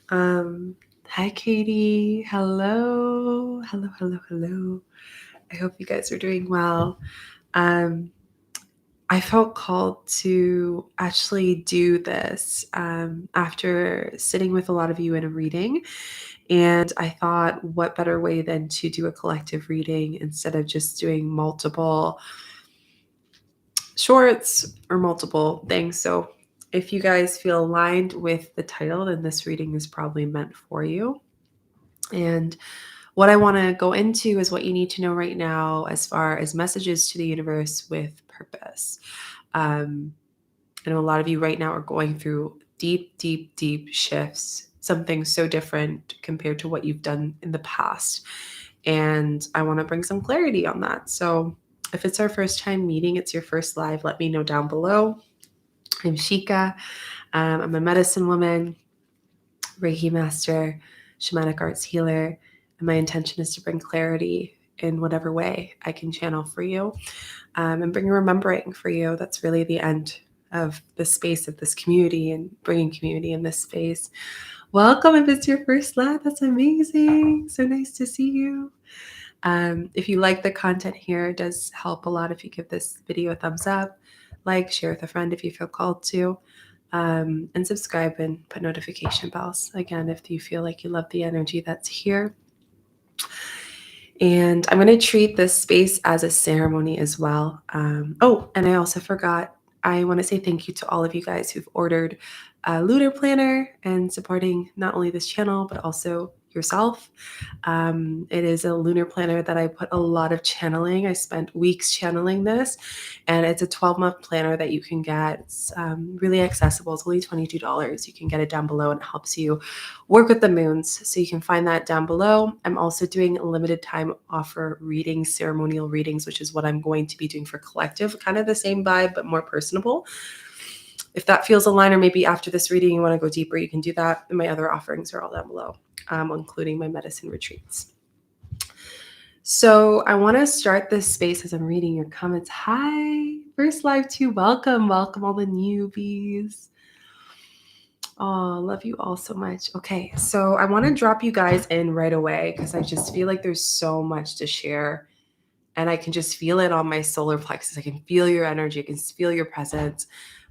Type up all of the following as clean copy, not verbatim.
Hi, Katie. Hello. Hello, hello, hello. I hope you guys are doing well. Um, I felt called to actually do this after sitting with a lot of you in a reading. And I thought, what better way than to do a collective reading instead of just doing multiple shorts or multiple things. So if you guys feel aligned with the title, then this reading is probably meant for you. And what I want to go into is what you need to know right now as far as messages to the universe with purpose. I know a lot of you right now are going through deep, deep, deep shifts, something so different compared to what you've done in the past. And I want to bring some clarity on that. So if it's our first time meeting, it's your first live, let me know down below. I'm Shika. I'm a medicine woman, Reiki master, shamanic arts healer, and my intention is to bring clarity in whatever way I can channel for you and bring a remembering for you. That's really the end of the space of this community and bringing community in this space. Welcome if it's your first live. That's amazing. So nice to see you. If you like the content here, it does help a lot if you give this video a thumbs up, like, share with a friend if you feel called to, and subscribe and put notification bells. Again, if you feel like you love the energy that's here. And I'm going to treat this space as a ceremony as well. Oh, and I also forgot, I want to say thank you to all of you guys who've ordered a lunar planner and supporting not only this channel, but also yourself. It is a lunar planner that I put a lot of channeling. I spent weeks channeling this, and it's a 12-month planner that you can get. It's really accessible. It's only $22. You can get it down below, and it helps you work with the moons. So you can find that down below. I'm also doing a limited time offer readings, ceremonial readings, which is what I'm going to be doing for collective. Kind of the same vibe, but more personable. If that feels aligned, or maybe after this reading you want to go deeper, you can do that. And my other offerings are all down below, including my medicine retreats. So I want to start this space as I'm reading your comments. Hi, first live too. Welcome all the newbies. Oh, love you all so much. Okay, so I want to drop you guys in right away because I just feel like there's so much to share. And I can just feel it on my solar plexus. I can feel your energy. I can feel your presence.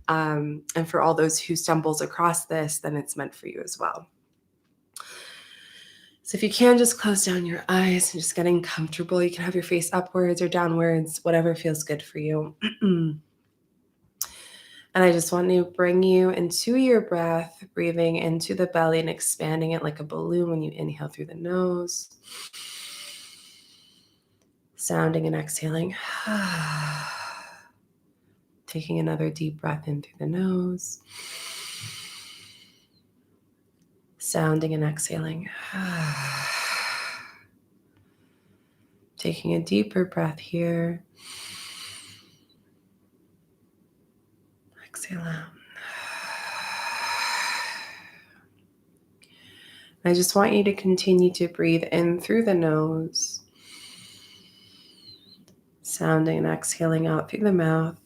And for all those who stumbles across this, then it's meant for you as well. So if you can, just close down your eyes and just getting comfortable. You can have your face upwards or downwards, whatever feels good for you. And I just want to bring you into your breath, breathing into the belly and expanding it like a balloon when you inhale through the nose. Sounding and exhaling. Taking another deep breath in through the nose. Sounding and exhaling. Taking a deeper breath here. Exhale out. I just want you to continue to breathe in through the nose. Sounding and exhaling out through the mouth.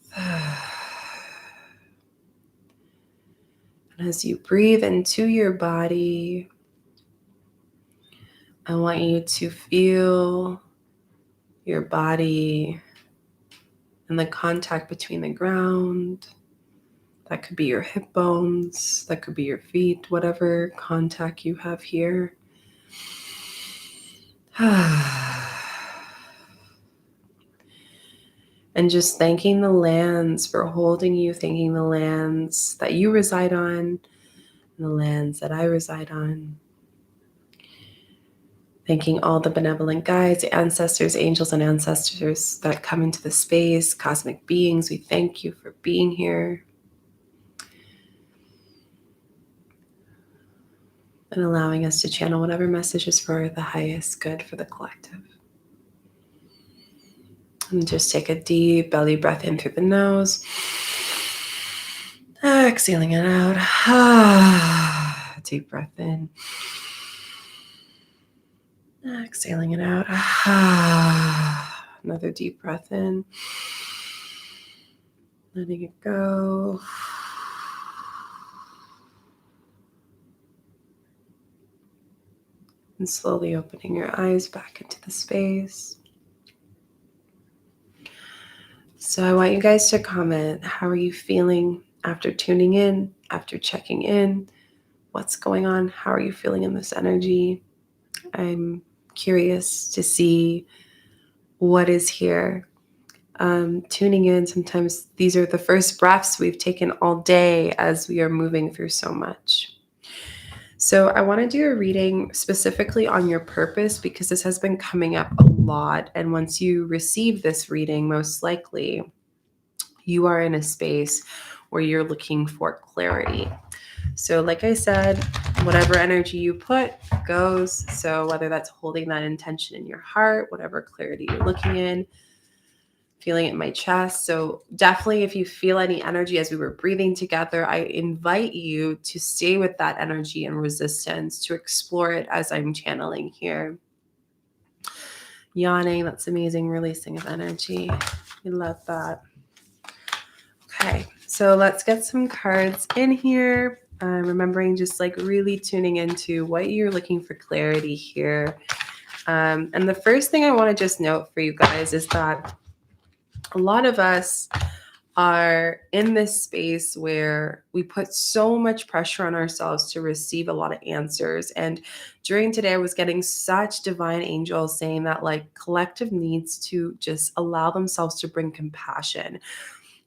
And as you breathe into your body, I want you to feel your body and the contact between the ground. That could be your hip bones, that could be your feet, whatever contact you have here. And just thanking the lands for holding you, thanking the lands that you reside on, and the lands that I reside on. Thanking all the benevolent guides, ancestors, angels, and ancestors that come into the space, cosmic beings. We thank you for being here. And allowing us to channel whatever message is for the highest good for the collective. And just take a deep belly breath in through the nose. Exhaling it out. Deep breath in. Exhaling it out. Another deep breath in. Letting it go. And slowly opening your eyes back into the space. So I want you guys to comment, how are you feeling after tuning in, after checking in? What's going on? How are you feeling in this energy? I'm curious to see what is here. Tuning in, sometimes these are the first breaths we've taken all day as we are moving through so much. So I want to do a reading specifically on your purpose because this has been coming up a lot. And once you receive this reading, most likely you are in a space where you're looking for clarity. So like I said, whatever energy you put goes. So whether that's holding that intention in your heart, whatever clarity you're looking in, feeling it in my chest. So definitely if you feel any energy as we were breathing together, I invite you to stay with that energy and resistance, to explore it as I'm channeling here. Yawning, that's amazing. Releasing of energy. We love that. Okay, so let's get some cards in here. Remembering just like really tuning into what you're looking for clarity here. And the first thing I want to just note for you guys is that a lot of us are in this space where we put so much pressure on ourselves to receive a lot of answers. And during today, I was getting such divine angels saying that like collective needs to just allow themselves to bring compassion.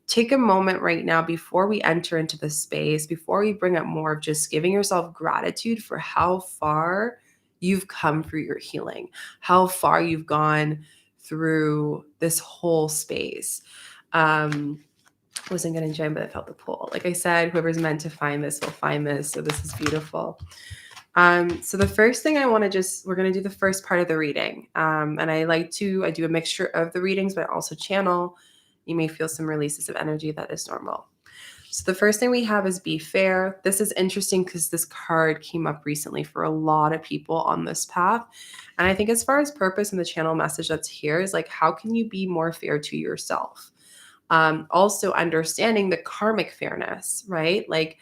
Take a moment right now before we enter into the space, before we bring up more of just giving yourself gratitude for how far you've come through your healing, how far you've gone through this whole space. Wasn't going to join, but I felt the pull. Like I said, whoever's meant to find this will find this. So this is beautiful. So the first thing I want to we're going to do the first part of the reading. And I do a mixture of the readings, but I also channel. You may feel some releases of energy. That is normal. So the first thing we have is be fair. This is interesting because this card came up recently for a lot of people on this path. And I think as far as purpose and the channel message that's here is like, how can you be more fair to yourself? Also understanding the karmic fairness, right? Like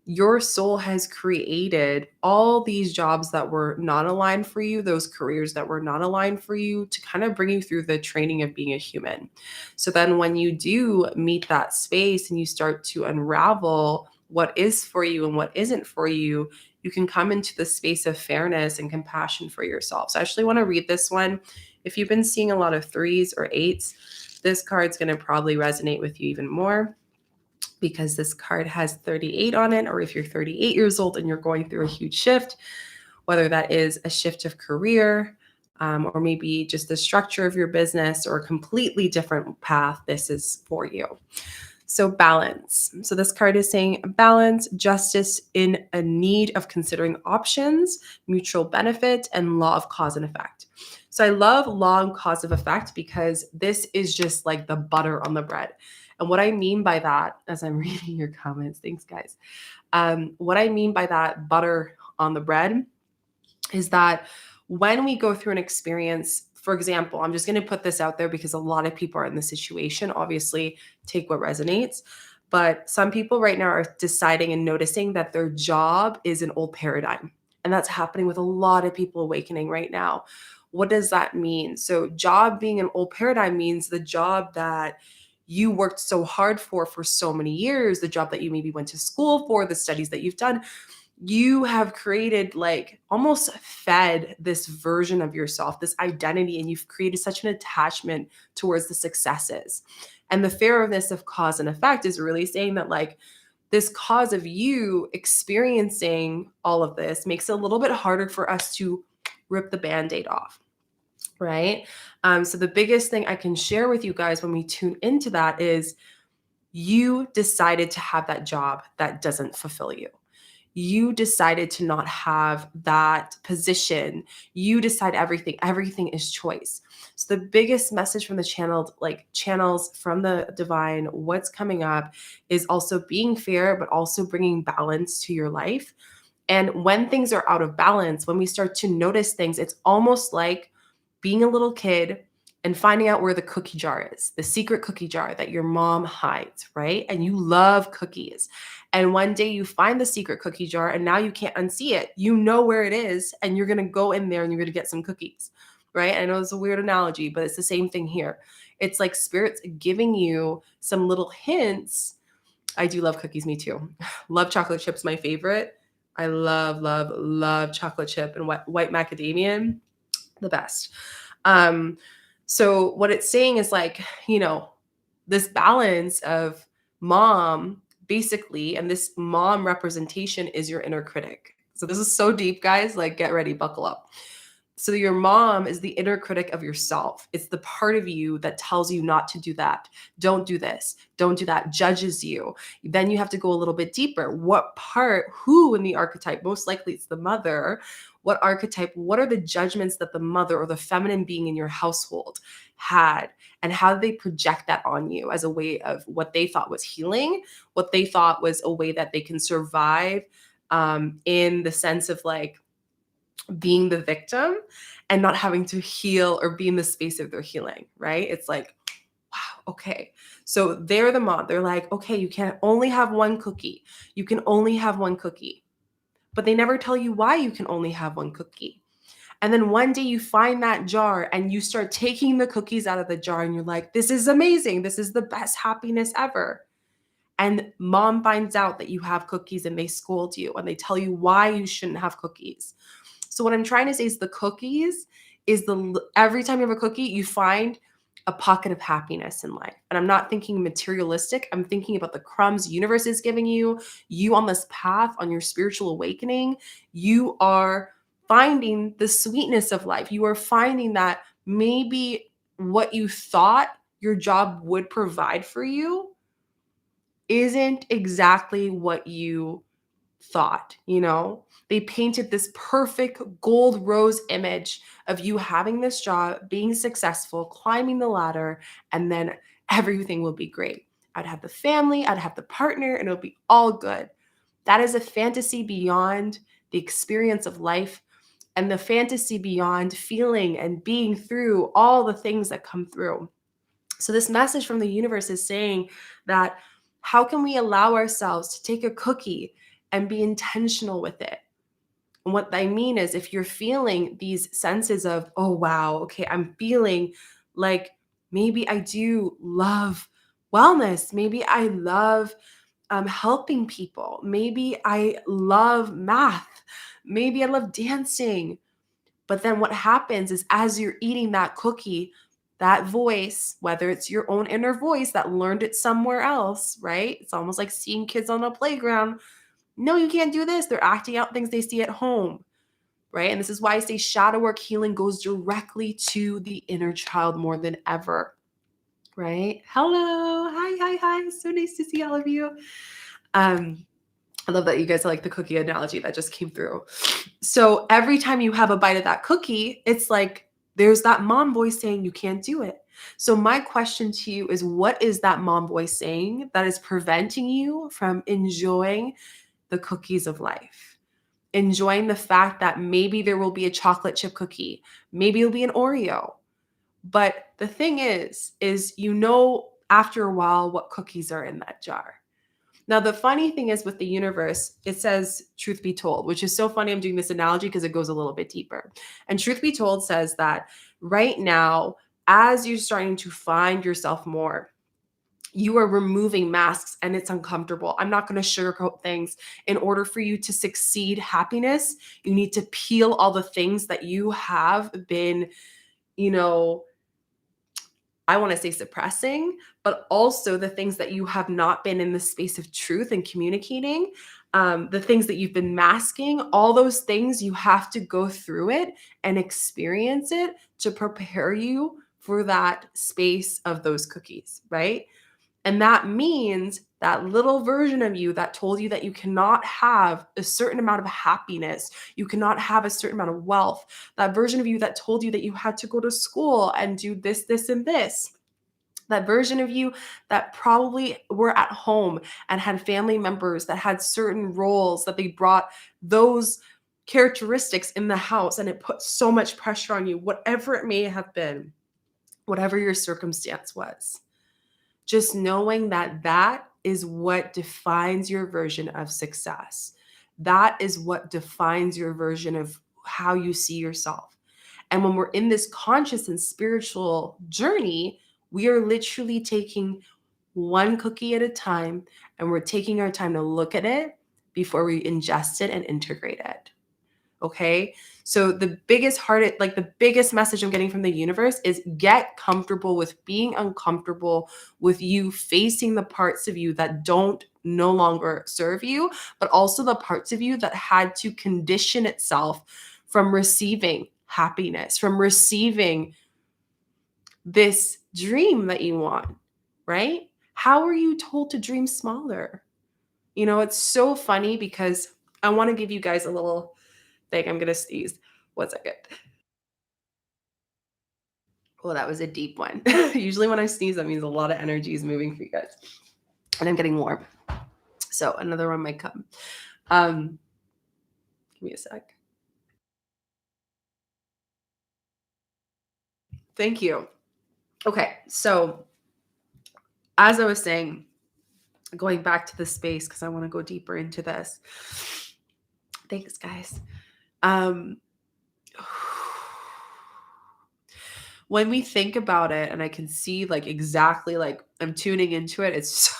your soul has created all these jobs that were not aligned for you, those careers that were not aligned for you, to kind of bring you through the training of being a human. So then when you do meet that space and you start to unravel what is for you and what isn't for you, you can come into the space of fairness and compassion for yourself. So I actually want to read this one. If you've been seeing a lot of 3s or 8s, this card's going to probably resonate with you even more because this card has 38 on it. Or if you're 38 years old and you're going through a huge shift, whether that is a shift of career, or maybe just the structure of your business or a completely different path, this is for you. So balance. So this card is saying balance, justice in a need of considering options, mutual benefit, and law of cause and effect. So I love law and cause of effect because this is just like the butter on the bread. And what I mean by that, as I'm reading your comments, thanks guys. What I mean by that butter on the bread is that when we go through an experience, for example, I'm just going to put this out there because a lot of people are in this situation. Obviously, take what resonates. But some people right now are deciding and noticing that their job is an old paradigm. And that's happening with a lot of people awakening right now. What does that mean? So, job being an old paradigm means the job that you worked so hard for so many years, the job that you maybe went to school for, the studies that you've done, you have created, like almost fed this version of yourself, this identity, and you've created such an attachment towards the successes. And the fairness of cause and effect is really saying that like this cause of you experiencing all of this makes it a little bit harder for us to rip the Band-Aid off. Right. So the biggest thing I can share with you guys when we tune into that is you decided to have that job that doesn't fulfill you. You decided to not have that position. You decide everything is choice. So the biggest message from the channels from the divine, what's coming up is also being fair, but also bringing balance to your life. And when things are out of balance, when we start to notice things, it's almost like being a little kid and finding out where the cookie jar is, the secret cookie jar that your mom hides, right? And you love cookies. And one day you find the secret cookie jar and now you can't unsee it. You know where it is and you're going to go in there and you're going to get some cookies, right? I know it's a weird analogy, but it's the same thing here. It's like spirits giving you some little hints. I do love cookies, me too. Love chocolate chips, my favorite. I love, love, love chocolate chip and white macadamia, the best. So what it's saying is like, this balance of mom, basically, and this mom representation is your inner critic. So this is so deep, guys. Like, get ready, buckle up. So your mom is the inner critic of yourself. It's the part of you that tells you not to do that. Don't do this. Don't do that. Judges you. Then you have to go a little bit deeper. What part, who in the archetype, most likely it's the mother, what archetype, what are the judgments that the mother or the feminine being in your household had? And how did they project that on you as a way of what they thought was healing, what they thought was a way that they can survive, in the sense of like, being the victim and not having to heal or be in the space of their healing, right? It's like, wow, okay. So they're the mom. They're like, okay, you can only have one cookie. You can only have one cookie. But they never tell you why you can only have one cookie. And then one day you find that jar and you start taking the cookies out of the jar and you're like, this is amazing. This is the best happiness ever. And mom finds out that you have cookies and they scold you and they tell you why you shouldn't have cookies. So what I'm trying to say is the cookies is every time you have a cookie, you find a pocket of happiness in life. And I'm not thinking materialistic. I'm thinking about the crumbs universe is giving you on this path, on your spiritual awakening. You are finding the sweetness of life. You are finding that maybe what you thought your job would provide for you isn't exactly what you thought. They painted this perfect gold rose image of you having this job, being successful, climbing the ladder, and then everything will be great. I'd have the family, I'd have the partner, and it'll be all good. That is a fantasy beyond the experience of life and the fantasy beyond feeling and being through all the things that come through. So this message from the universe is saying that how can we allow ourselves to take a cookie and be intentional with it? And what I mean is, if you're feeling these senses of, oh, wow, okay, I'm feeling like maybe I do love wellness. Maybe I love helping people. Maybe I love math. Maybe I love dancing. But then what happens is, as you're eating that cookie, that voice, whether it's your own inner voice that learned it somewhere else, right? It's almost like seeing kids on a playground. No, you can't do this. They're acting out things they see at home, right? And this is why I say shadow work healing goes directly to the inner child more than ever, right? Hello. Hi, hi, hi. So nice to see all of you. I love that you guys like the cookie analogy that just came through. So every time you have a bite of that cookie, it's like there's that mom voice saying you can't do it. So my question to you is, what is that mom voice saying that is preventing you from enjoying the cookies of life? Enjoying the fact that maybe there will be a chocolate chip cookie, maybe it'll be an Oreo. But the thing is after a while what cookies are in that jar. Now, the funny thing is with the universe, it says, truth be told, which is so funny. I'm doing this analogy because it goes a little bit deeper. And truth be told says that right now, as you're starting to find yourself more, you are removing masks and it's uncomfortable. I'm not going to sugarcoat things. In order for you to succeed happiness, you need to peel all the things that you have been, I want to say suppressing, but also the things that you have not been in the space of truth and communicating, the things that you've been masking, all those things, you have to go through it and experience it to prepare you for that space of those cookies, right? And that means that little version of you that told you that you cannot have a certain amount of happiness, you cannot have a certain amount of wealth, that version of you that told you that you had to go to school and do this, this, and this, that version of you that probably were at home and had family members that had certain roles that they brought those characteristics in the house and it put so much pressure on you, whatever it may have been. whatever your circumstance was. Just knowing that that is what defines your version of success. That is what defines your version of how you see yourself. And when we're in this conscious and spiritual journey, we are literally taking one cookie at a time, and we're taking our time to look at it before we ingest it and integrate it. Okay. So the biggest like the biggest message I'm getting from the universe is get comfortable with being uncomfortable, with you facing the parts of you that don't no longer serve you, but also the parts of you that had to condition itself from receiving happiness, from receiving this dream that you want, right? How are you told to dream smaller? It's so funny because I want to give you guys a little thing. I'm going to sneeze. 1 second. Well, that was a deep one. Usually when I sneeze, that means a lot of energy is moving for you guys. And I'm getting warm. So another one might come. Give me a sec. Thank you. Okay, so as I was saying, going back to the space, because I want to go deeper into this. Thanks, guys. When we think about it, and I can see like exactly like I'm tuning into it, it's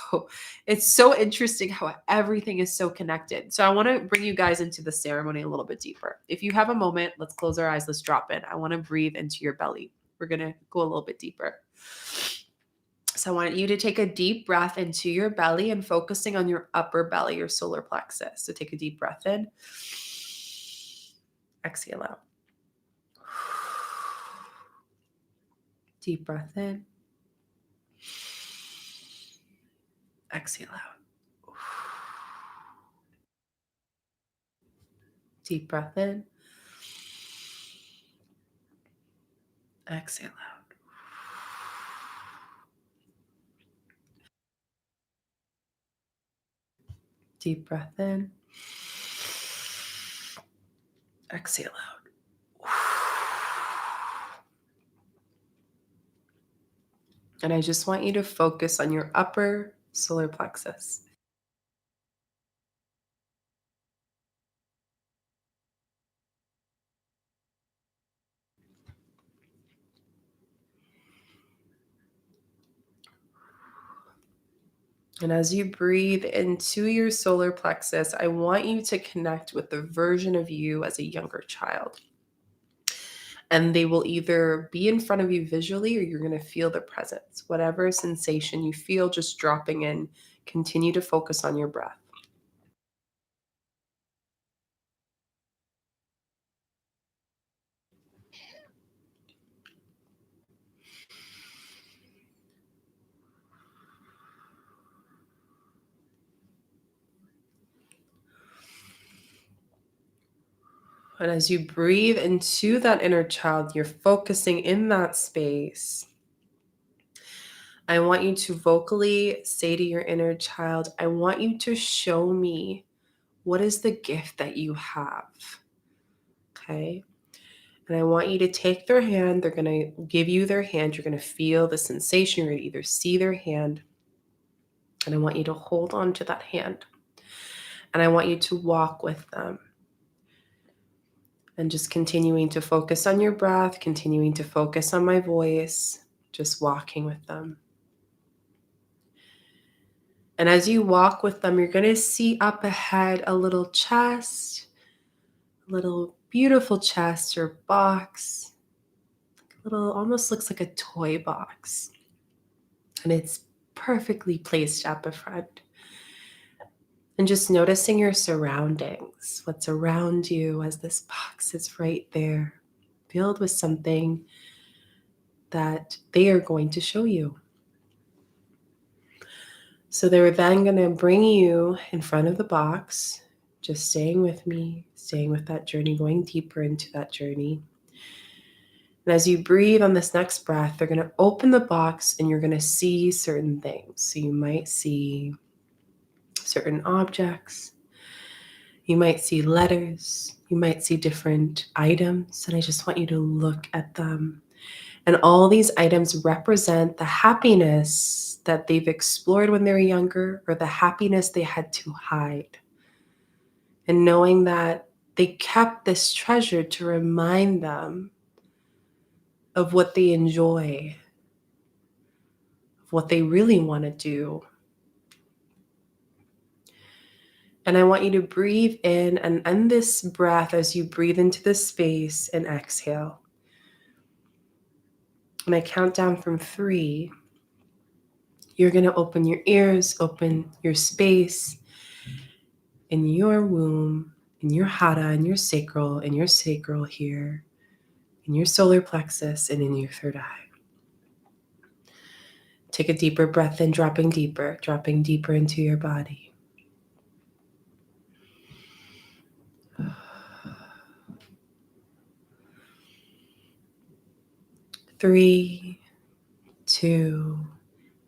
so interesting how everything is so connected. So I want to bring you guys into the ceremony a little bit deeper. If you have a moment, let's close our eyes, let's drop in. I want to breathe into your belly. We're going to go a little bit deeper. So I want you to take a deep breath into your belly and focusing on your upper belly, your solar plexus. So take a deep breath in. Exhale out. Deep breath in. Exhale out. Deep breath in. Exhale out. Deep breath in. Exhale out. And I just want you to focus on your upper solar plexus. And as you breathe into your solar plexus, I want you to connect with the version of you as a younger child. And they will either be in front of you visually or you're going to feel the presence. Whatever sensation you feel, just dropping in, continue to focus on your breath. And as you breathe into that inner child, you're focusing in that space. I want you to vocally say to your inner child, I want you to show me what is the gift that you have. Okay. And I want you to take their hand. They're going to give you their hand. You're going to feel the sensation. You're going to either see their hand. And I want you to hold on to that hand. And I want you to walk with them. And just continuing to focus on your breath, continuing to focus on my voice, just walking with them. And as you walk with them, you're going to see up ahead a little chest, a little beautiful chest or box. Little, almost looks like a toy box. And it's perfectly placed up in front. And just noticing your surroundings, what's around you as this box is right there, filled with something that they are going to show you. So they're then going to bring you in front of the box, just staying with me, staying with that journey, going deeper into that journey. And as you breathe on this next breath, they're going to open the box and you're going to see certain things. So you might see certain objects. You might see letters. You might see different items. And I just want you to look at them And all these items represent the happiness that they've explored when they were younger, or the happiness they had to hide. And knowing that they kept this treasure to remind them of what they enjoy, of what they really want to do. And I want you to breathe in and end this breath as you breathe into the space and exhale. When I count down from 3, you're going to open your ears, open your space in your womb, in your hara, in your sacral here, in your solar plexus, and in your third eye. Take a deeper breath in, dropping deeper into your body. 3, 2,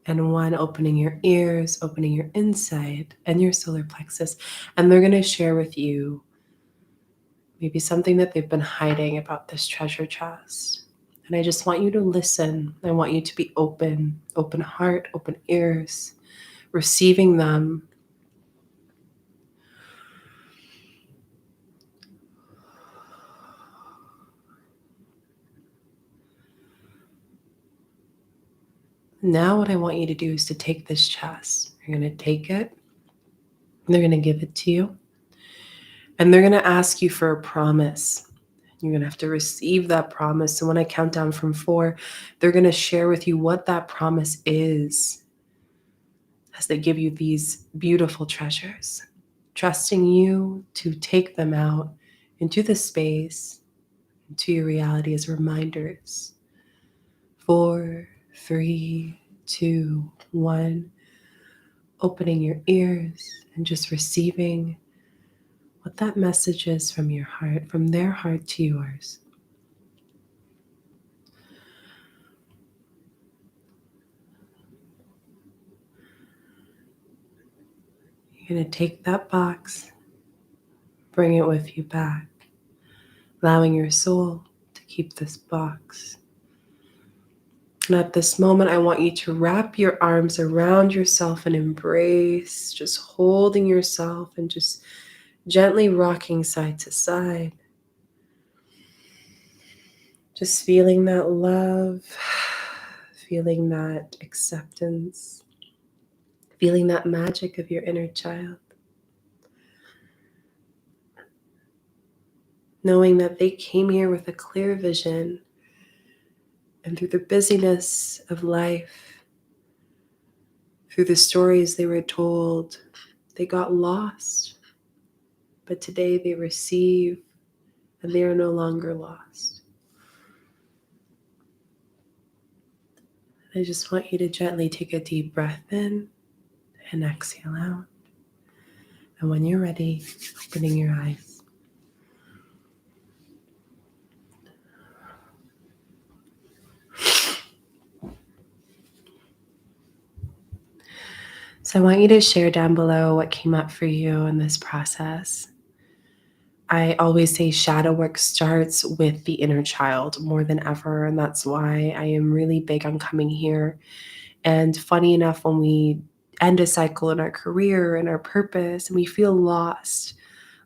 and 1, opening your ears, opening your inside and your solar plexus. And they're going to share with you maybe something that they've been hiding about this treasure chest. And I just want you to listen. I want you to be open heart, open ears, receiving them. Now what I want you to do is to take this chest. You're going to take it, and they're going to give it to you. And they're going to ask you for a promise. You're going to have to receive that promise. So when I count down from 4, they're going to share with you what that promise is as they give you these beautiful treasures, trusting you to take them out into the space, into your reality as reminders. 4, 3, 2, 1. Opening your ears and just receiving what that message is from your heart, from their heart to yours. You're going to take that box, bring it with you back, allowing your soul to keep this box. And at this moment, I want you to wrap your arms around yourself and embrace, just holding yourself and just gently rocking side to side. Just feeling that love, feeling that acceptance, feeling that magic of your inner child. Knowing that they came here with a clear vision, and through the busyness of life, through the stories they were told, they got lost. But today they receive, and they are no longer lost. I just want you to gently take a deep breath in and exhale out. And when you're ready, opening your eyes. So I want you to share down below what came up for you in this process. I always say shadow work starts with the inner child more than ever, and that's why I am really big on coming here. And funny enough, when we end a cycle in our career and our purpose and we feel lost,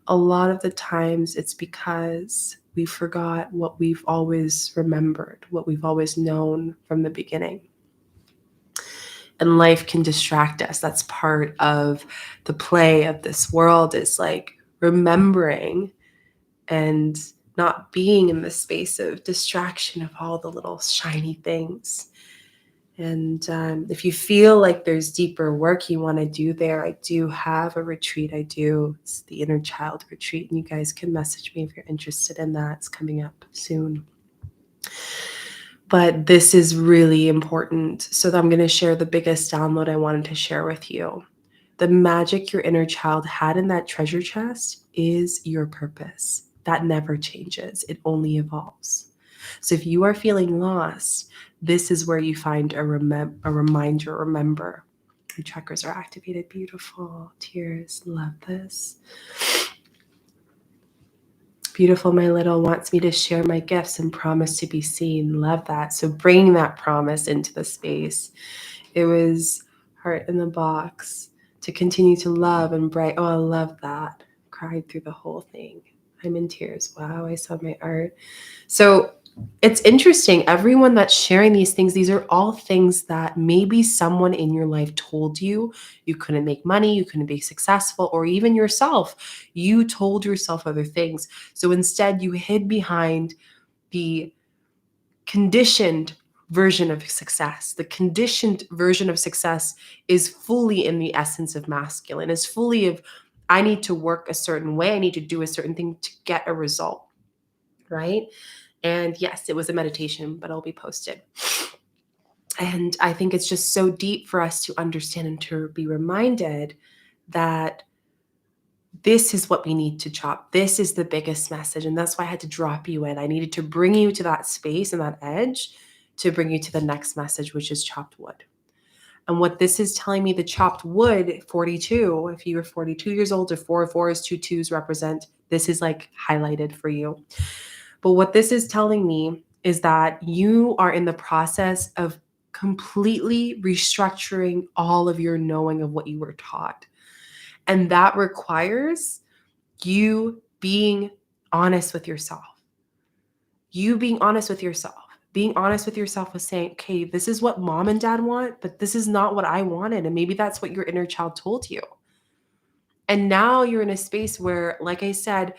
a lot of the times it's because we forgot what we've always remembered, what we've always known from the beginning. And life can distract us. That's part of the play of this world, is like remembering and not being in the space of distraction of all the little shiny things. And if you feel like there's deeper work you want to do there, I do have a retreat. It's the Inner Child Retreat, and you guys can message me if you're interested in that. It's coming up soon. But this is really important. So I'm going to share the biggest download I wanted to share with you. The magic your inner child had in that treasure chest is your purpose. That never changes. It only evolves. So if you are feeling lost, this is where you find a reminder, remember. Your chakras are activated. Beautiful. Tears. Love this. Beautiful, my little wants me to share my gifts and promise to be seen. Love that. So bringing that promise into the space. It was heart in the box to continue to love and bright. Oh, I love that. Cried through the whole thing. I'm in tears. Wow, I saw my art. So it's interesting. Everyone that's sharing these things, these are all things that maybe someone in your life told you. You couldn't make money, you couldn't be successful, or even yourself. You told yourself other things. So instead, you hid behind the conditioned version of success. The conditioned version of success is fully in the essence of masculine, is fully of, I need to work a certain way, I need to do a certain thing to get a result, right? And yes, it was a meditation, but it'll be posted. And I think it's just so deep for us to understand and to be reminded that this is what we need to chop. This is the biggest message. And that's why I had to drop you in. I needed to bring you to that space and that edge to bring you to the next message, which is chopped wood. And what this is telling me, the chopped wood 42, if you were 42 years old, if 4 4s, 2 2s represent, this is like highlighted for you. But what this is telling me is that you are in the process of completely restructuring all of your knowing of what you were taught. And that requires you being honest with yourself. You being honest with yourself. Being honest with yourself was saying, okay, this is what mom and dad want, but this is not what I wanted. And maybe that's what your inner child told you. And now you're in a space where, like I said,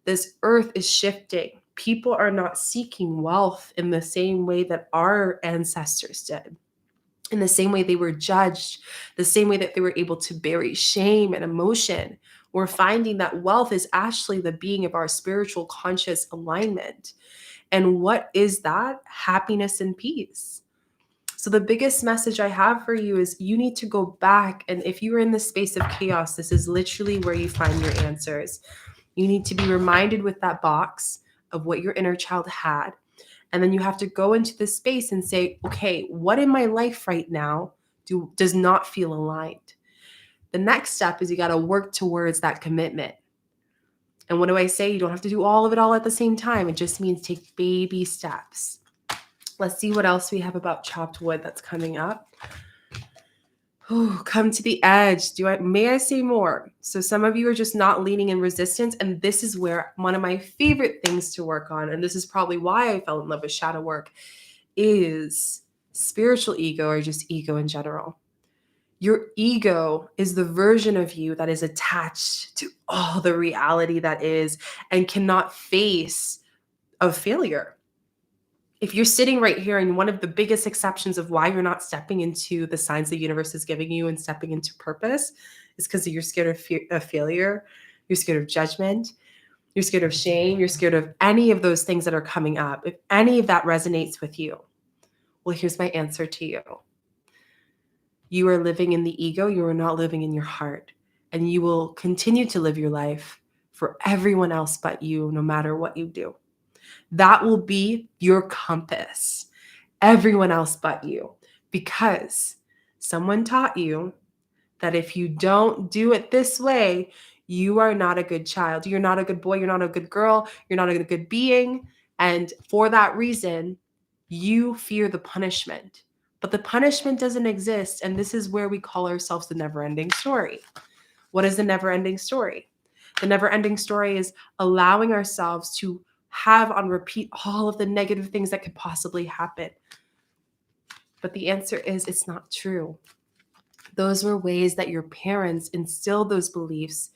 this earth is shifting. People are not seeking wealth in the same way that our ancestors did, in the same way they were judged, the same way that they were able to bury shame and emotion. We're finding that wealth is actually the being of our spiritual conscious alignment. And what is that? Happiness and peace. So the biggest message I have for you is you need to go back. And if you're in the space of chaos, this is literally where you find your answers. You need to be reminded with that box of what your inner child had. And then you have to go into this space and say, okay, what in my life right now does not feel aligned? The next step is you got to work towards that commitment. And what do I say? You don't have to do all of it all at the same time. It just means take baby steps. Let's see what else we have about chopped wood that's coming up. Oh, come to the edge. May I say more? So some of you are just not leaning in resistance. And this is where one of my favorite things to work on, and this is probably why I fell in love with shadow work, is spiritual ego, or just ego in general. Your ego is the version of you that is attached to all the reality that is and cannot face a failure. If you're sitting right here, and one of the biggest exceptions of why you're not stepping into the signs the universe is giving you and stepping into purpose is because you're scared of failure, you're scared of judgment, you're scared of shame, you're scared of any of those things that are coming up. If any of that resonates with you, well, here's my answer to you. You are living in the ego, you are not living in your heart. And you will continue to live your life for everyone else but you, no matter what you do. That will be your compass, everyone else but you, because someone taught you that if you don't do it this way, you are not a good child. You're not a good boy. You're not a good girl. You're not a good being. And for that reason, you fear the punishment. But the punishment doesn't exist. And this is where we call ourselves the never-ending story. What is the never-ending story? The never-ending story is allowing ourselves to have on repeat all of the negative things that could possibly happen. But the answer is it's not true. Those were ways that your parents instilled those beliefs,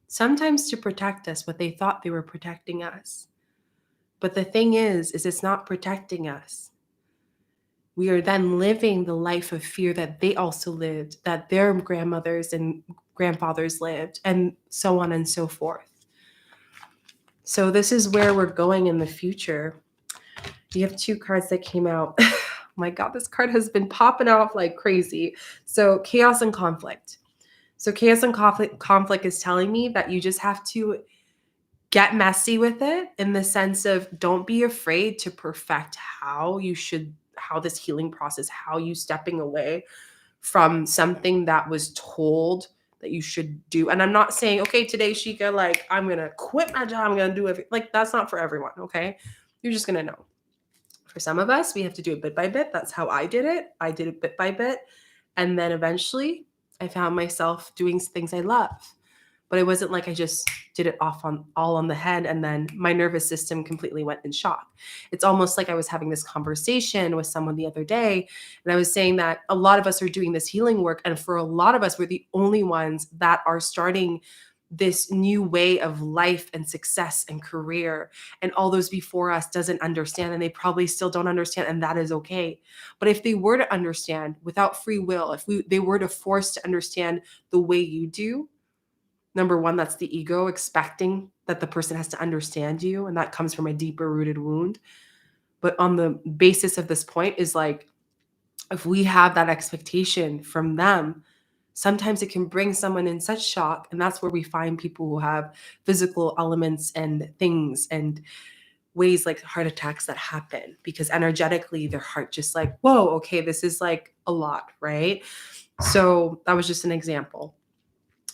sometimes to protect us, but they thought they were protecting us. But the thing is it's not protecting us. We are then living the life of fear that they also lived, that their grandmothers and grandfathers lived, and so on and so forth. So this is where we're going in the future. You have 2 cards that came out. Oh my God, this card has been popping off like crazy. So chaos and conflict. So chaos and conflict is telling me that you just have to get messy with it, in the sense of don't be afraid to perfect how this healing process, how you stepping away from something that was told that you should do. And I'm not saying, okay, today, Shika, like, I'm going to quit my job. I'm going to do everything. Like, that's not for everyone. Okay. You're just going to know. For some of us, we have to do it bit by bit. That's how I did it. I did it bit by bit. And then eventually I found myself doing things I love. But it wasn't like I just did it all on the head and then my nervous system completely went in shock. It's almost like I was having this conversation with someone the other day, and I was saying that a lot of us are doing this healing work, and for a lot of us, we're the only ones that are starting this new way of life and success and career, and all those before us doesn't understand, and they probably still don't understand, and that is okay. But if they were to understand without free will, if they were to force to understand the way you do, number one, that's the ego expecting that the person has to understand you, and that comes from a deeper rooted wound. But on the basis of this point is like, if we have that expectation from them, sometimes it can bring someone in such shock. And that's where we find people who have physical elements and things and ways like heart attacks that happen because energetically their heart just like, whoa, okay, this is like a lot, right? So that was just an example.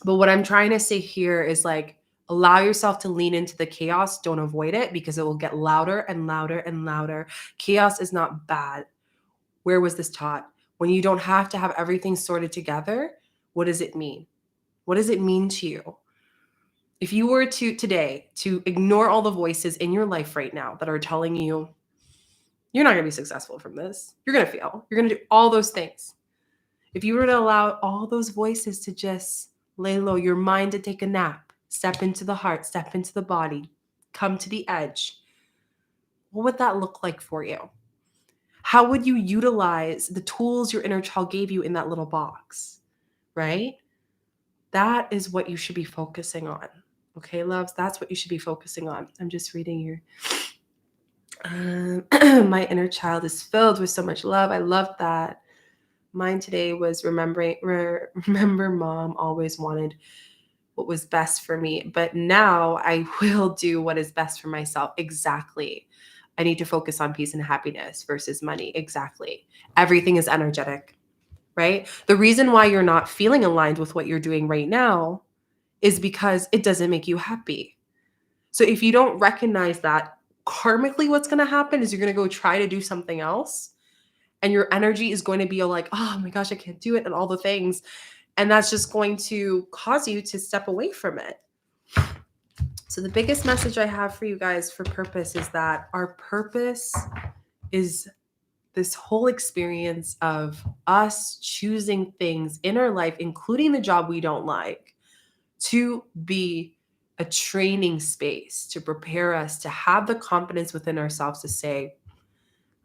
But what I'm trying to say here is like, allow yourself to lean into the chaos. Don't avoid it because it will get louder and louder and louder. Chaos is not bad. Where was this taught? When you don't have to have everything sorted together, what does it mean? What does it mean to you? If you were to today to ignore all the voices in your life right now that are telling you, you're not going to be successful from this, you're going to fail, you're going to do all those things. If you were to allow all those voices to just lay low, your mind to take a nap, step into the heart, step into the body, come to the edge, what would that look like for you? How would you utilize the tools your inner child gave you in that little box, right? That is what you should be focusing on. Okay, loves, that's what you should be focusing on. I'm just reading here. My inner child is filled with so much love. I love that. Mine today was remember mom always wanted what was best for me, but now I will do what is best for myself. Exactly. I need to focus on peace and happiness versus money. Exactly. Everything is energetic, right? The reason why you're not feeling aligned with what you're doing right now is because it doesn't make you happy. So if you don't recognize that, karmically what's going to happen is you're going to go try to do something else. And your energy is going to be like, oh my gosh, I can't do it, and all the things. And that's just going to cause you to step away from it. So the biggest message I have for you guys for purpose is that our purpose is this whole experience of us choosing things in our life, including the job we don't like, to be a training space to prepare us to have the confidence within ourselves to say,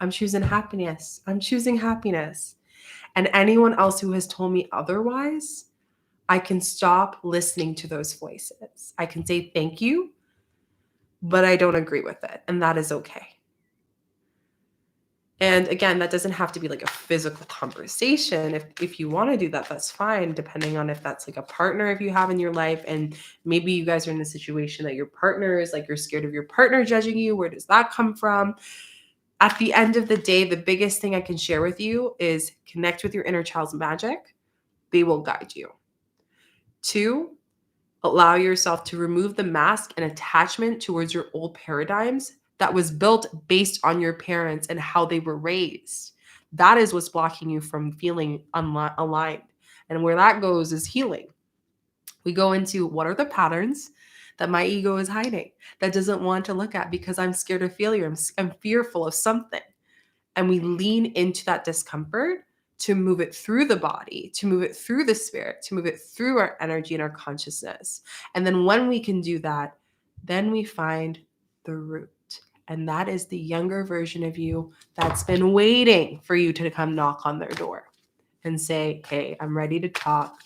I'm choosing happiness. I'm choosing happiness. And anyone else who has told me otherwise, I can stop listening to those voices. I can say thank you, but I don't agree with it. And that is okay. And again, that doesn't have to be like a physical conversation. If you want to do that, that's fine, depending on if that's like a partner if you have in your life. And maybe you guys are in a situation that your partner is like, you're scared of your partner judging you. Where does that come from? At the end of the day, the biggest thing I can share with you is connect with your inner child's magic. They will guide you. 2, allow yourself to remove the mask and attachment towards your old paradigms that was built based on your parents and how they were raised. That is what's blocking you from feeling aligned. And where that goes is healing. We go into what are the patterns that my ego is hiding, that doesn't want to look at because I'm scared of failure. I'm fearful of something. And we lean into that discomfort to move it through the body, to move it through the spirit, to move it through our energy and our consciousness. And then when we can do that, then we find the root. And that is the younger version of you that's been waiting for you to come knock on their door and say, hey, I'm ready to talk.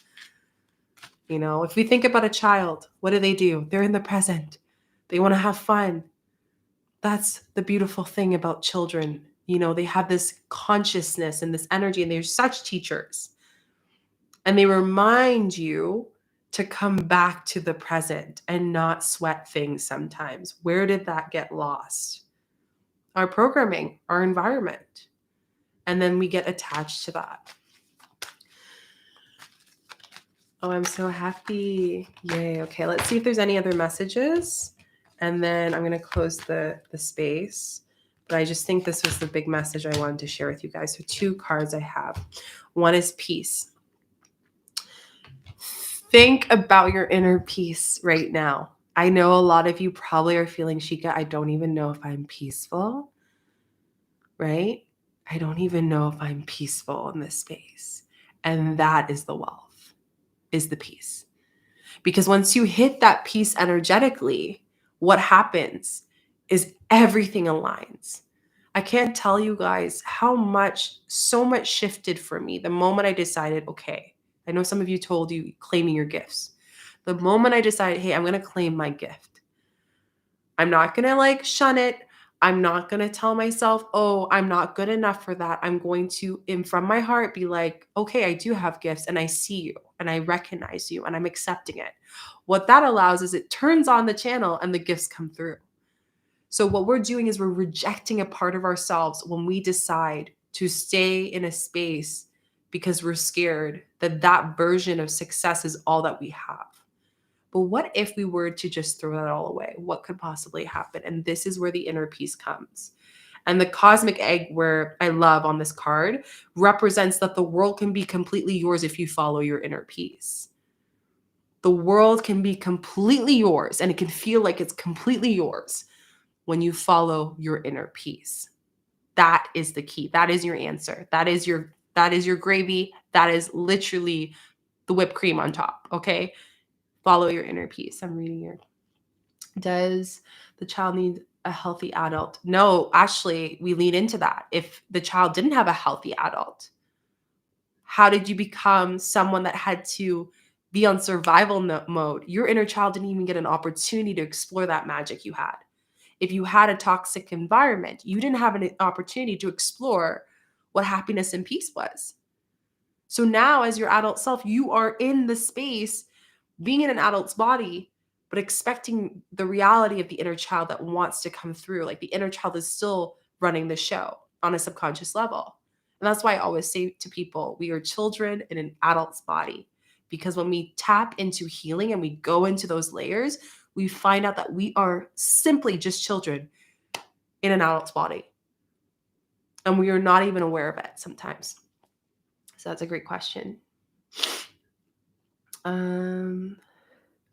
You know, if we think about a child, what do? They're in the present. They want to have fun. That's the beautiful thing about children. You know, they have this consciousness and this energy, and they're such teachers. And they remind you to come back to the present and not sweat things sometimes. Where did that get lost? Our programming, our environment. And then we get attached to that. Oh, I'm so happy. Yay. Okay, let's see if there's any other messages. And then I'm going to close the space. But I just think this was the big message I wanted to share with you guys. So 2 cards I have. One is peace. Think about your inner peace right now. I know a lot of you probably are feeling, Shika, I don't even know if I'm peaceful, right? I don't even know if I'm peaceful in this space. And that is the wealth, is the peace. Because once you hit that peace energetically, what happens is everything aligns. I can't tell you guys how much, so much shifted for me the moment I decided, okay, I know some of you told you claiming your gifts. The moment I decided, hey, I'm going to claim my gift. I'm not going to like shun it. I'm not going to tell myself, oh, I'm not good enough for that. I'm going to, in from my heart, be like, okay, I do have gifts and I see you and I recognize you and I'm accepting it. What that allows is it turns on the channel and the gifts come through. So what we're doing is we're rejecting a part of ourselves when we decide to stay in a space because we're scared that that version of success is all that we have. But what if we were to just throw that all away? What could possibly happen? And this is where the inner peace comes. And the cosmic egg, where I love on this card, represents that the world can be completely yours if you follow your inner peace. The world can be completely yours, and it can feel like it's completely yours when you follow your inner peace. That is the key. That is your answer. That is your gravy. That is literally the whipped cream on top. Okay. Follow your inner peace. I'm reading here. Does the child need a healthy adult? No, actually, we lean into that. If the child didn't have a healthy adult, how did you become someone that had to be on survival mode? Your inner child didn't even get an opportunity to explore that magic you had. If you had a toxic environment, you didn't have an opportunity to explore what happiness and peace was. So now, as your adult self, you are in the space, being in an adult's body, but expecting the reality of the inner child that wants to come through. Like the inner child is still running the show on a subconscious level. And that's why I always say to people, we are children in an adult's body. Because when we tap into healing and we go into those layers, we find out that we are simply just children in an adult's body. And we are not even aware of it sometimes. So that's a great question.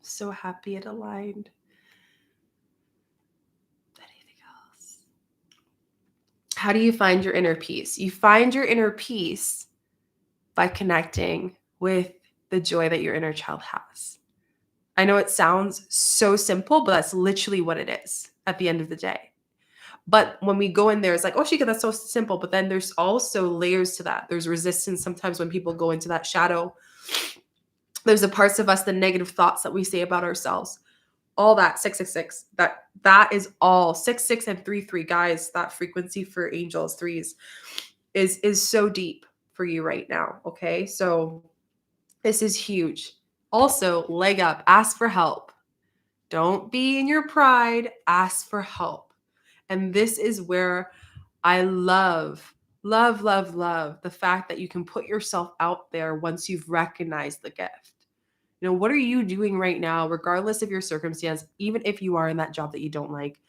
So happy it aligned. Anything else? How do you find your inner peace? You find your inner peace by connecting with the joy that your inner child has. I know it sounds so simple, but that's literally what it is at the end of the day. But when we go in there, it's like, oh, Shika, that's so simple. But then there's also layers to that. There's resistance sometimes when people go into that shadow. There's the parts of us, the negative thoughts that we say about ourselves. All that 666, that is all 66 and 33, guys. That frequency for angels, threes, is so deep for you right now. Okay, so this is huge. Also, leg up, ask for help. Don't be in your pride, ask for help. And this is where I love the fact that you can put yourself out there once you've recognized the gift. You know, what are you doing right now, regardless of your circumstance, even if you are in that job that you don't like?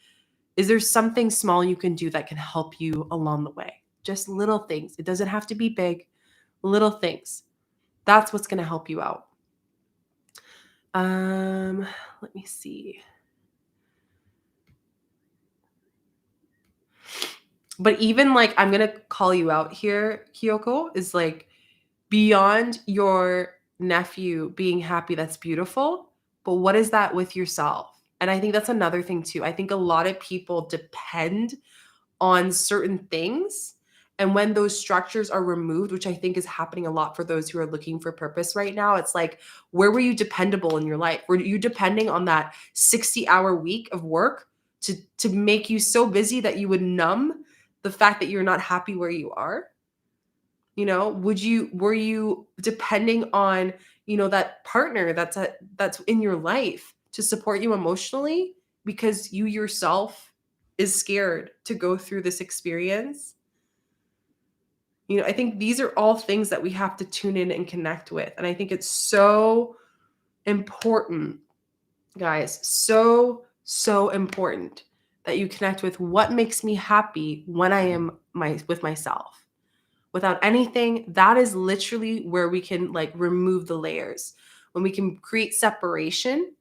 Is there something small you can do that can help you along the way? Just little things. It doesn't have to be big, little things. That's what's going to help you out. Let me see. But even like, I'm going to call you out here, Kyoko, is like beyond your nephew being happy, that's beautiful. But what is that with yourself? And I think that's another thing too. I think a lot of people depend on certain things. And when those structures are removed, which I think is happening a lot for those who are looking for purpose right now, it's like, where were you dependable in your life? Were you depending on that 60-hour week of work to make you so busy that you would numb the fact that you're not happy where you are? You know, were you depending on, that partner that's in your life to support you emotionally because you yourself is scared to go through this experience? I think these are all things that we have to tune in and connect with. And I think it's so important, guys, so, so important that you connect with what makes me happy when I am with myself. Without anything, that is literally where we can like remove the layers. When we can create separation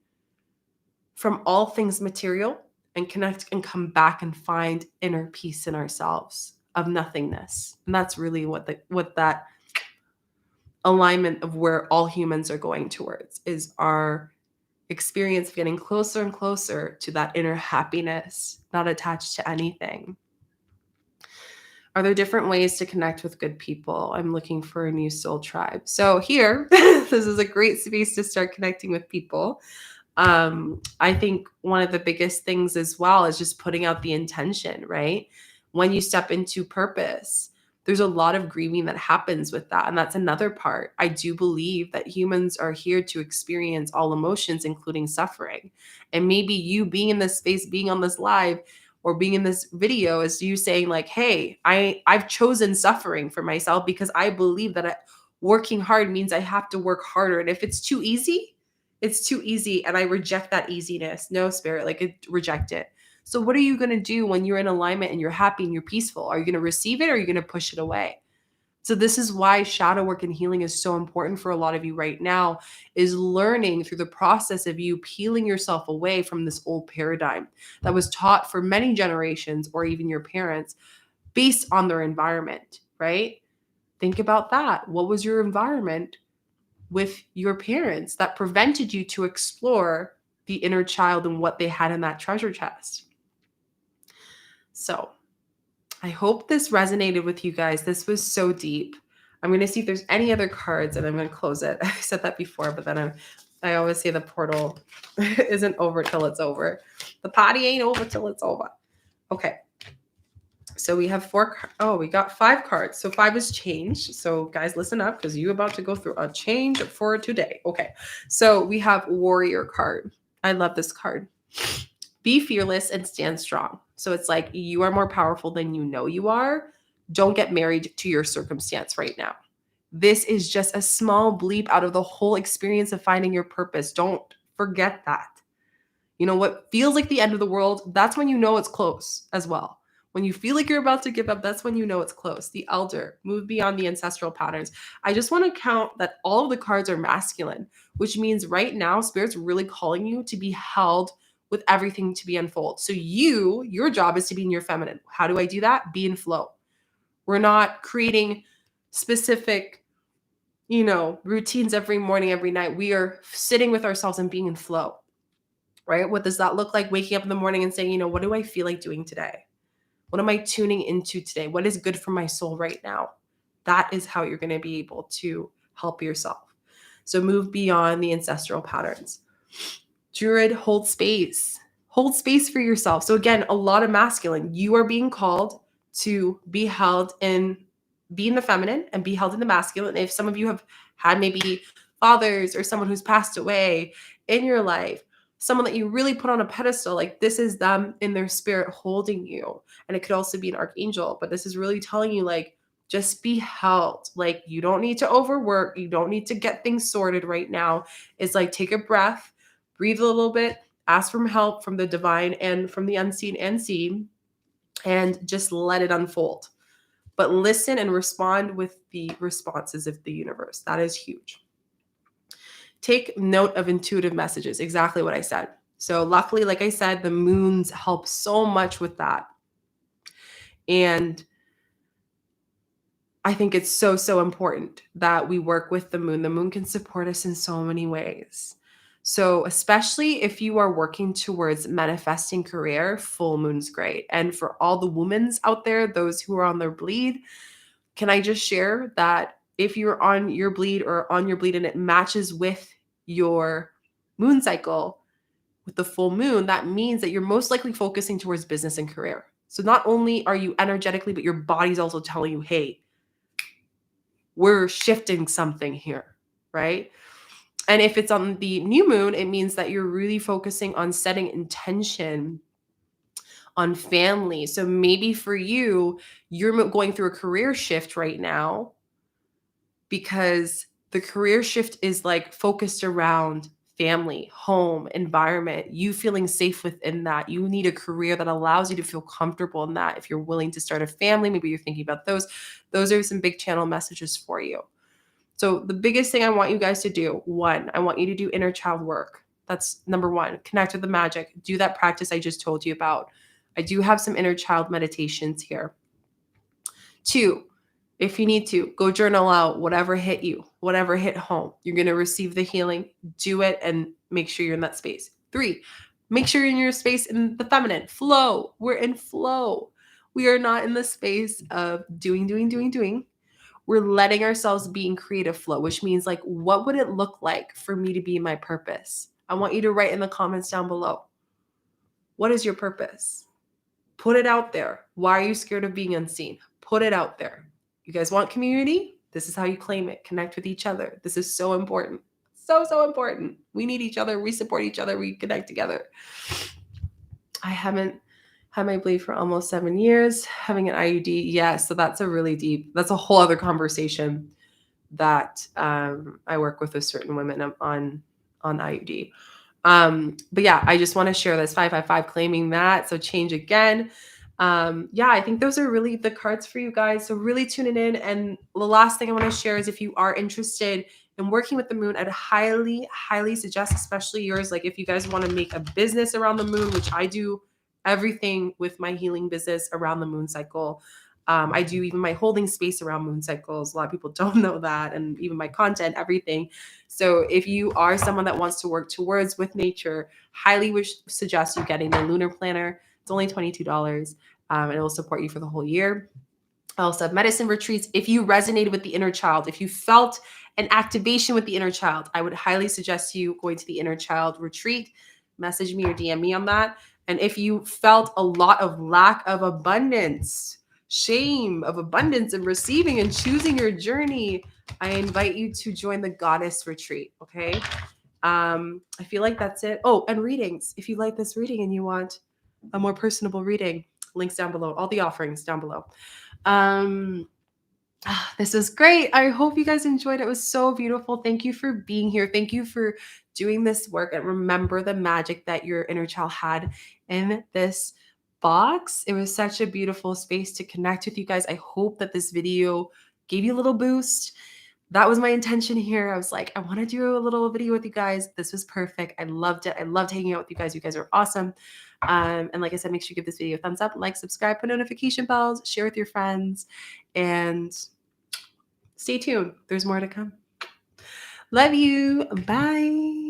from all things material and connect and come back and find inner peace in ourselves of nothingness. And that's really what that alignment of where all humans are going towards is our experience of getting closer and closer to that inner happiness, not attached to anything. Are there different ways to connect with good people? I'm looking for a new soul tribe. So here, this is a great space to start connecting with people. I think one of the biggest things as well is just putting out the intention, right? When you step into purpose, there's a lot of grieving that happens with that. And that's another part. I do believe that humans are here to experience all emotions, including suffering. And maybe you being in this space, being on this live, or being in this video is you saying like, hey, I've chosen suffering for myself because I believe that working hard means I have to work harder. And if it's too easy, it's too easy. And I reject that easiness. No, spirit, reject it. So what are you going to do when you're in alignment and you're happy and you're peaceful? Are you going to receive it or are you going to push it away? So this is why shadow work and healing is so important for a lot of you right now, is learning through the process of you peeling yourself away from this old paradigm that was taught for many generations or even your parents based on their environment, right? Think about that. What was your environment with your parents that prevented you to explore the inner child and what they had in that treasure chest? So I hope this resonated with you guys. This was so deep. I'm going to see if there's any other cards and I'm going to close it. I said that before, but then I always say the portal isn't over till it's over. The party ain't over till it's over. Okay. So we have we got 5 cards. So 5 is changed. So guys, listen up because you're about to go through a change for today. Okay. So we have warrior card. I love this card. Be fearless and stand strong. So it's like you are more powerful than you know you are. Don't get married to your circumstance right now. This is just a small bleep out of the whole experience of finding your purpose. Don't forget that. What feels like the end of the world, that's when you know it's close as well. When you feel like you're about to give up, that's when you know it's close. The elder, move beyond the ancestral patterns. I just want to count that all of the cards are masculine, which means right now, Spirit's really calling you to be held with everything to be unfold. So your job is to be in your feminine. How do I do that? Be in flow. We're not creating specific, routines every morning, every night. We are sitting with ourselves and being in flow, right? What does that look like? Waking up in the morning and saying, what do I feel like doing today? What am I tuning into today? What is good for my soul right now? That is how you're going to be able to help yourself. So move beyond the ancestral patterns. Druid, hold space. Hold space for yourself. So again, a lot of masculine. You are being called to be held in, be in the feminine and be held in the masculine. If some of you have had maybe fathers or someone who's passed away in your life, someone that you really put on a pedestal, like this is them in their spirit holding you. And it could also be an archangel, but this is really telling you like, just be held. Like you don't need to overwork. You don't need to get things sorted right now. It's like, take a breath, breathe a little bit, ask for help from the divine and from the unseen and seen, and just let it unfold. But listen and respond with the responses of the universe. That is huge. Take note of intuitive messages. Exactly what I said. So luckily, like I said, the moons help so much with that. And I think it's so, so important that we work with the moon. The moon can support us in so many ways. So especially if you are working towards manifesting career, full moon's great. And for all the women's out there, those who are on their bleed, can I just share that if you're on your bleed and it matches with your moon cycle with the full moon, that means that you're most likely focusing towards business and career. So not only are you energetically, but your body's also telling you, hey, we're shifting something here, right? And if it's on the new moon, it means that you're really focusing on setting intention on family. So maybe for you, you're going through a career shift right now because the career shift is like focused around family, home, environment, you feeling safe within that. You need a career that allows you to feel comfortable in that. If you're willing to start a family, maybe you're thinking about those. Those are some big channel messages for you. So the biggest thing I want you guys to do, one, I want you to do inner child work. That's number one. Connect with the magic. Do that practice I just told you about. I do have some inner child meditations here. Two, if you need to, go journal out whatever hit you, whatever hit home. You're going to receive the healing. Do it and make sure you're in that space. Three, make sure you're in your space in the feminine. Flow. We're in flow. We are not in the space of doing. We're letting ourselves be in creative flow, which means like, what would it look like for me to be in my purpose? I want you to write in the comments down below. What is your purpose? Put it out there. Why are you scared of being unseen? Put it out there. You guys want community? This is how you claim it. Connect with each other. This is so important. So important. We need each other. We support each other. We connect together. I haven't had my bleed for almost 7 years. Having an IUD, yes. So that's that's a whole other conversation that I work with certain women on IUD. But yeah, I just want to share this 555 claiming that. So change again. Yeah, I think those are really the cards for you guys. So really tune it in. And the last thing I want to share is if you are interested in working with the moon, I'd highly suggest, especially yours, like if you guys want to make a business around the moon, which I do everything with my healing business around the moon cycle. I do even my holding space around moon cycles. A lot of people don't know that, and even my content, everything. So if you are someone that wants to work towards with nature, highly suggest you getting the lunar planner. It's only $22, and it will support you for the whole year. I also have medicine retreats. If you resonated with the inner child, if you felt an activation with the inner child, I would highly suggest you going to the inner child retreat. Message me or DM me on that. And if you felt a lot of lack of abundance, shame of abundance and receiving and choosing your journey, I invite you to join the goddess retreat. Okay. I feel like that's it. Oh, and readings. If you like this reading and you want a more personable reading, links down below, all the offerings down below. This was great. I hope you guys enjoyed it. It was so beautiful. Thank you for being here. Thank you for doing this work, and remember the magic that your inner child had in this box. It was such a beautiful space to connect with you guys. I hope that this video gave you a little boost. That was my intention here. I was like, I want to do a little video with you guys. This was perfect. I loved it. I loved hanging out with you guys. You guys are awesome. And like I said, make sure you give this video a thumbs up, like, subscribe, put notification bells, share with your friends, and stay tuned. There's more to come. Love you. Bye.